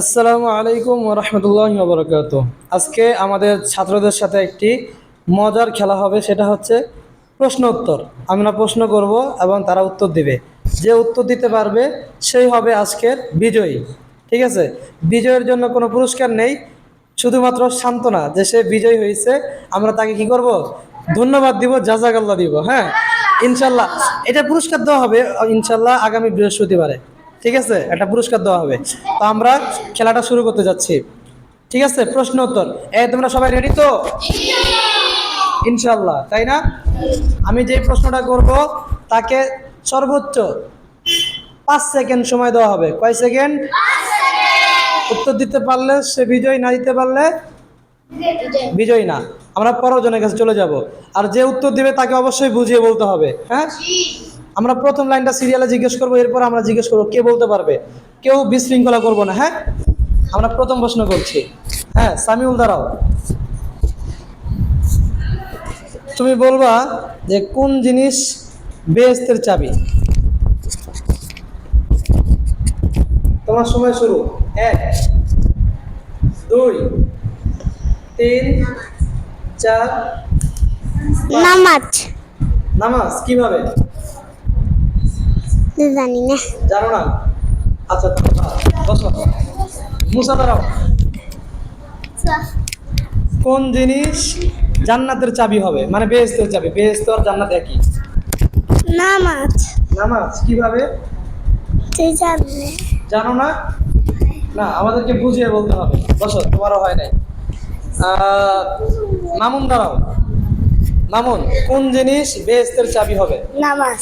আসসালামু আলাইকুম ওয়া রাহমাতুল্লাহি ওয়া বারাকাতুহু। আজকে আমাদের ছাত্রদের সাথে একটি মজার খেলা হবে, সেটা হচ্ছে প্রশ্ন উত্তর। আমরা প্রশ্ন করব এবং তারা উত্তর দিবে। যে উত্তর দিতে পারবে সেই হবে আজকের বিজয়ী। ঠিক আছে? বিজয়ের জন্য কোনো পুরস্কার নেই, শুধুমাত্র সান্ত্বনা যে সে বিজয়ী হয়েছে। আমরা তাকে কি করব? ধন্যবাদ দিব, জাযাকাল্লাহ দিব। হ্যাঁ, ইনশাল্লাহ এটা পুরস্কার দেওয়া হবে ইনশাল্লাহ আগামী বৃহস্পতিবারে। ঠিক আছে, একটা পুরস্কার দেওয়া হবে। তো আমরা খেলাটা শুরু করতে যাচ্ছি। ঠিক আছে, প্রশ্ন উত্তর। তোমরা সবাই রেডি তো? ইনশাল্লাহ, তাই না? আমি যে প্রশ্নটা করব তাকে সর্বোচ্চ 5 সেকেন্ড সময় দেওয়া হবে। কয় সেকেন্ড? উত্তর দিতে পারলে সে বিজয়, না দিতে পারলে বিজয় না। আমরা পরের জনের কাছে চলে যাব। আর যে উত্তর দিবে তাকে অবশ্যই বুঝিয়ে বলতে হবে। হ্যাঁ, আমরা প্রথম লাইনটা সিরিয়ালে জিজ্ঞেস করবো, এরপর আমরা জিজ্ঞেস করবো কে বলতে পারবে। কেউ বিশৃঙ্খলা করবো না। হ্যাঁ, আমরা প্রথম প্রশ্ন করছি। হ্যাঁ, সামিউল দাঁড়াও। তুমি বলবা যে কোন জিনিস বেহেশতের চাবি। তোমার সময় শুরু। 1, 2, 3, 4। নামাজ। নামাজ কিভাবে? জানি না। জানো না? আচ্ছা, বসো। মুসা দাঁড়াও। কোন জিনিস জান্নাতের চাবি হবে, মানে বেহেশতের চাবি? বেহেশত আর জান্নাত একই। নামাজ। নামাজ কিভাবে? তুই জানলে জানো না? না, আমাদেরকে বুঝিয়ে বলতে হবে। বসো, তোমারও হয় নাই। মামুন দাঁড়াও। মামুন, কোন জিনিস বেহেশতের চাবি হবে? নামাজ।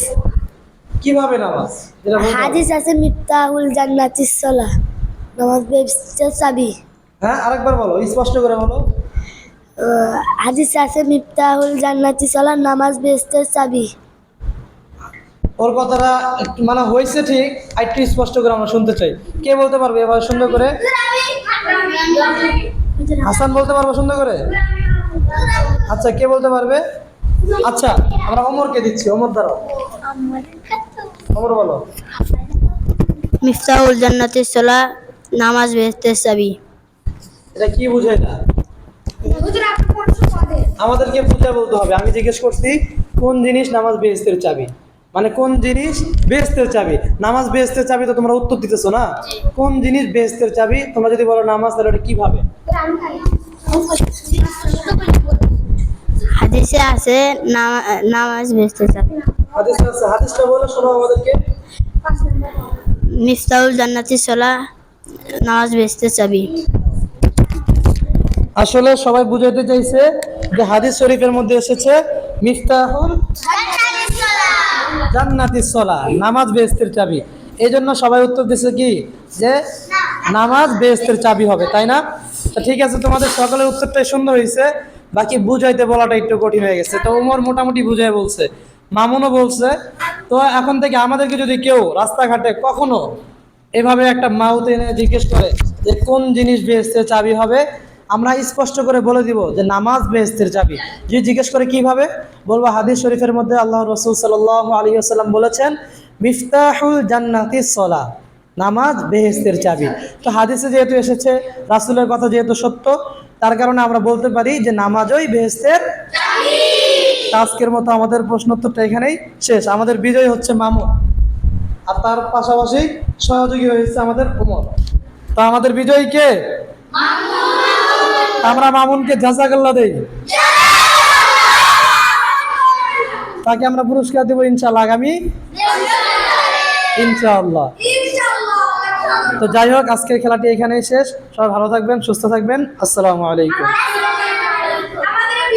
কিভাবে নামাজ? যেটা বলতে হবে। হাদিস আছে মিফতাহুল জান্নাতিস সালাহ। নামাজ বেহেশতের চাবি। হ্যাঁ, আরেকবার বলো, স্পষ্ট করে বলো। হাদিস আছে মিফতাহুল জান্নাতিস সালাহ, নামাজ বেহেশতের চাবি। ওর কথাটা একটু মানে হয়েছে ঠিক, একটু স্পষ্ট করে আমরা শুনতে চাই। কে বলতে পারবে এবার সুন্দর করে? হাসান বলতে পারবো সুন্দর করে? আচ্ছা, কে বলতে পারবে? আচ্ছা, আমরা ওমরকে দিচ্ছি। ওমর দাঁড়াও। ওমর বলো। মিফতাহুল জান্নাতিস সালাহ, নামাজ বেহেশতের চাবি। এটা কি বুঝে না? আমাদেরকে বুঝে বলতে হবে। আমি জিজ্ঞেস করছি কোন জিনিস নামাজ বেহেশতের চাবি, মানে কোন জিনিস বেহেশতের চাবি। নামাজ বেহেশতের চাবি, তো তোমরা উত্তর দিতেছো না। কোন জিনিস বেহেশতের চাবি? তোমরা যদি বলো নামাজ, তাহলে ওটা কিভাবে? হাদিসে আছে নামাজ বেহেশতের চাবি। হাদিস আছে, হাদিসটা বলে শোনো আমাদেরকে। মিফতাহুল জান্নাতিস সালাহ, নামাজ বেহেশতের চাবি। আসলে সবাই বুঝাইতে চাইছে যে হাদিস শরীফের মধ্যে এসেছে মিফতাহুল জান্নাতিস সালাহ, নামাজ বেহেশতের চাবি। এই জন্য সবাই উত্তর দিচ্ছে কি, যে নামাজ বেহেশতের চাবি হবে, তাই না? তো ঠিক আছে, তোমাদের সকলের উত্তরটাই সুন্দর হয়েছে। বাকি বুঝাইতে বলাটা একটু কঠিন হয়ে গেছে। তো ওমর মোটামুটি বুঝাই বলছে, মামুনও বলছে। তো এখন থেকে আমাদেরকে যদি কেউ রাস্তাঘাটে কখনো এভাবে একটা মাউথ এনে জিজ্ঞেস করে যে কোন জিনিস বেহেশতের চাবি হবে, আমরা স্পষ্ট করে বলে দিব যে নামাজ বেহেশতের চাবি। যদি জিজ্ঞেস করে কিভাবে, বলবো হাদিস শরীফের মধ্যে আল্লাহ রাসূল সাল্লাল্লাহু আলাইহি ওয়াসাল্লাম বলেছেন মিফতাহুল জান্নাতিস সালাহ, নামাজ বেহেশতের চাবি। তো হাদিসে যেহেতু এসেছে, রাসূলের কথা যেহেতু সত্য, তার কারণে আমরা বলতে পারি যে নামাজই বেহেশতের চাবি। আজকের মতো আমাদের প্রশ্নোত্তরটা এখানেই শেষ। আমাদের বিজয় হচ্ছে মামুন, আর তার পাশাপাশি সহযোগী হয়েছে আমাদের ওমর। তো আমাদের বিজয়ী কে? আমরা মামুনকে জাযাকাল্লাহ দেই। তাকে আমরা পুরস্কার দেবো ইনশাআল্লাহ আগামী ইনশাআল্লাহ। তো যাই হোক, আজকের খেলাটি এখানেই শেষ। সবাই ভালো থাকবেন, সুস্থ থাকবেন। আসসালামু আলাইকুম।